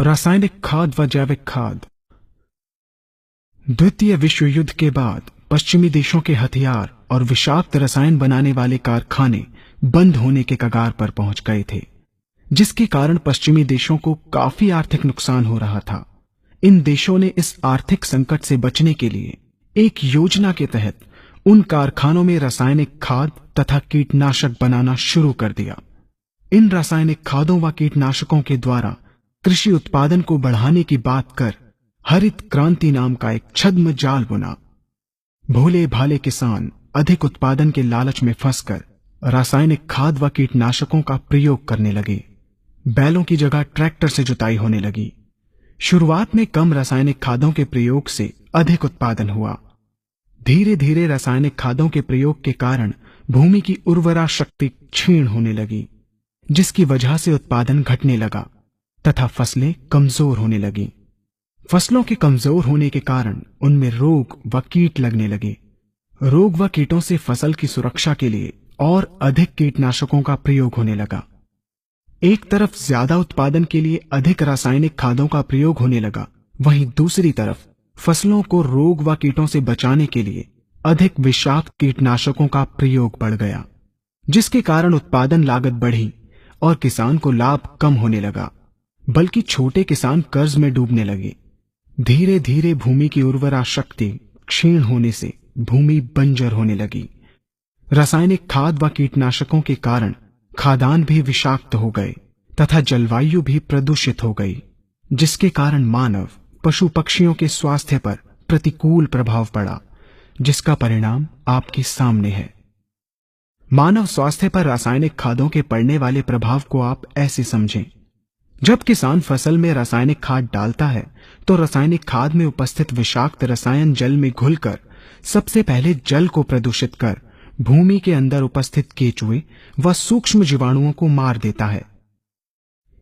रासायनिक खाद व जैविक खाद। द्वितीय विश्व युद्ध के बाद पश्चिमी देशों के हथियार और विषाक्त रसायन बनाने वाले कारखाने बंद होने के कगार पर पहुंच गए थे, जिसके कारण पश्चिमी देशों को काफी आर्थिक नुकसान हो रहा था। इन देशों ने इस आर्थिक संकट से बचने के लिए एक योजना के तहत उन कारखानों में रासायनिक खाद तथा कीटनाशक बनाना शुरू कर दिया। इन रासायनिक खादों व कीटनाशकों के द्वारा कृषि उत्पादन को बढ़ाने की बात कर हरित क्रांति नाम का एक छद्म जाल बुना। भोले भाले किसान अधिक उत्पादन के लालच में फंसकर रासायनिक खाद व कीटनाशकों का प्रयोग करने लगे। बैलों की जगह ट्रैक्टर से जुताई होने लगी। शुरुआत में कम रासायनिक खादों के प्रयोग से अधिक उत्पादन हुआ। धीरे धीरे रासायनिक खादों के प्रयोग के कारण भूमि की उर्वरा शक्ति क्षीण होने लगी, जिसकी वजह से उत्पादन घटने लगा तथा फसलें कमजोर होने लगी। फसलों के कमजोर होने के कारण उनमें रोग व कीट लगने लगे। रोग व कीटों से फसल की सुरक्षा के लिए और अधिक कीटनाशकों का प्रयोग होने लगा। एक तरफ ज्यादा उत्पादन के लिए अधिक रासायनिक खादों का प्रयोग होने लगा, वहीं दूसरी तरफ फसलों को रोग व कीटों से बचाने के लिए अधिक विषाक्त कीटनाशकों का प्रयोग बढ़ गया, जिसके कारण उत्पादन लागत बढ़ी और किसान को लाभ कम होने लगा, बल्कि छोटे किसान कर्ज में डूबने लगे। धीरे धीरे भूमि की उर्वरा शक्ति क्षीण होने से भूमि बंजर होने लगी। रासायनिक खाद व कीटनाशकों के कारण खाद्यान्न भी विषाक्त हो गए तथा जलवायु भी प्रदूषित हो गई, जिसके कारण मानव पशु पक्षियों के स्वास्थ्य पर प्रतिकूल प्रभाव पड़ा, जिसका परिणाम आपके सामने है। मानव स्वास्थ्य पर रासायनिक खादों के पड़ने वाले प्रभाव को आप ऐसे समझें। जब किसान फसल में रासायनिक खाद डालता है तो रासायनिक खाद में उपस्थित विषाक्त रसायन जल में घुलकर सबसे पहले जल को प्रदूषित कर भूमि के अंदर उपस्थित केचुए व सूक्ष्म जीवाणुओं को मार देता है।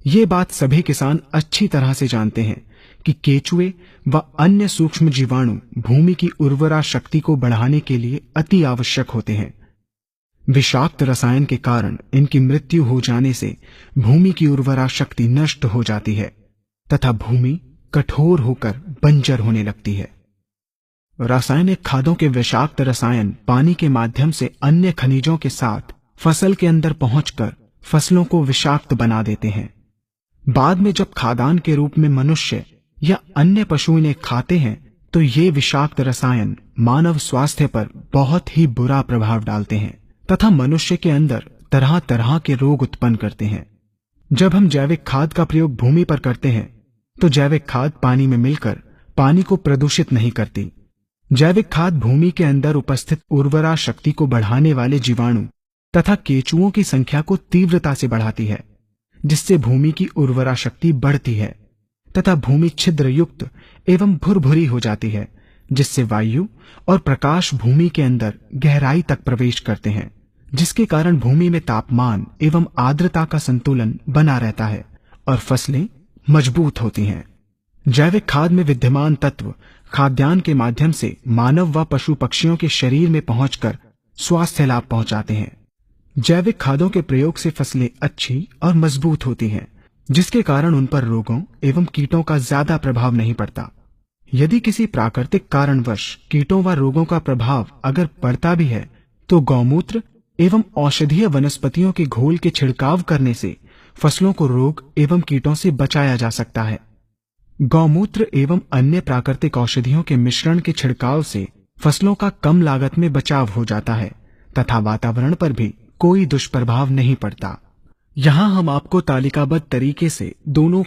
ये बात सभी किसान अच्छी तरह से जानते हैं कि केचुए व अन्य सूक्ष्म जीवाणु भूमि की उर्वरा शक्ति को बढ़ाने के लिए अति आवश्यक होते हैं। विषाक्त रसायन के कारण इनकी मृत्यु हो जाने से भूमि की उर्वरा शक्ति नष्ट हो जाती है तथा भूमि कठोर होकर बंजर होने लगती है। रासायनिक खादों के विषाक्त रसायन पानी के माध्यम से अन्य खनिजों के साथ फसल के अंदर पहुंचकर फसलों को विषाक्त बना देते हैं। बाद में जब खाद्यान्न के रूप में मनुष्य या अन्य पशु इन्हें खाते हैं तो ये विषाक्त रसायन मानव स्वास्थ्य पर बहुत ही बुरा प्रभाव डालते हैं तथा मनुष्य के अंदर तरह तरह के रोग उत्पन्न करते हैं। जब हम जैविक खाद का प्रयोग भूमि पर करते हैं तो जैविक खाद पानी में मिलकर पानी को प्रदूषित नहीं करती। जैविक खाद भूमि के अंदर उपस्थित उर्वरा शक्ति को बढ़ाने वाले जीवाणु तथा केचुओं की संख्या को तीव्रता से बढ़ाती है, जिससे भूमि की उर्वरा शक्ति बढ़ती है तथा भूमि छिद्र युक्त एवं भुरभुरी हो जाती है, जिससे वायु और प्रकाश भूमि के अंदर गहराई तक प्रवेश करते हैं, जिसके कारण भूमि में तापमान एवं आर्द्रता का संतुलन बना रहता है और फसलें मजबूत होती हैं। जैविक खाद में विद्यमान तत्व खाद्यान्न के माध्यम से मानव व पशु पक्षियों के शरीर में पहुंचकर स्वास्थ्य लाभ पहुंचाते हैं। जैविक खादों के प्रयोग से फसलें अच्छी और मजबूत होती हैं, जिसके कारण उन पर रोगों एवं कीटों का ज्यादा प्रभाव नहीं पड़ता। यदि किसी प्राकृतिक कारणवश कीटों व रोगों का प्रभाव अगर पड़ता भी है तो गौमूत्र एवं औषधीय वनस्पतियों के घोल के छिड़काव करने से फसलों को रोग एवं कीटों से बचाया जा सकता है। गौमूत्र एवं अन्य प्राकृतिक औषधियों के मिश्रण के छिड़काव से फसलों का कम लागत में बचाव हो जाता है तथा वातावरण पर भी कोई दुष्प्रभाव नहीं पड़ता। यहाँ हम आपको तालिकाबद्ध तरीके से दोनों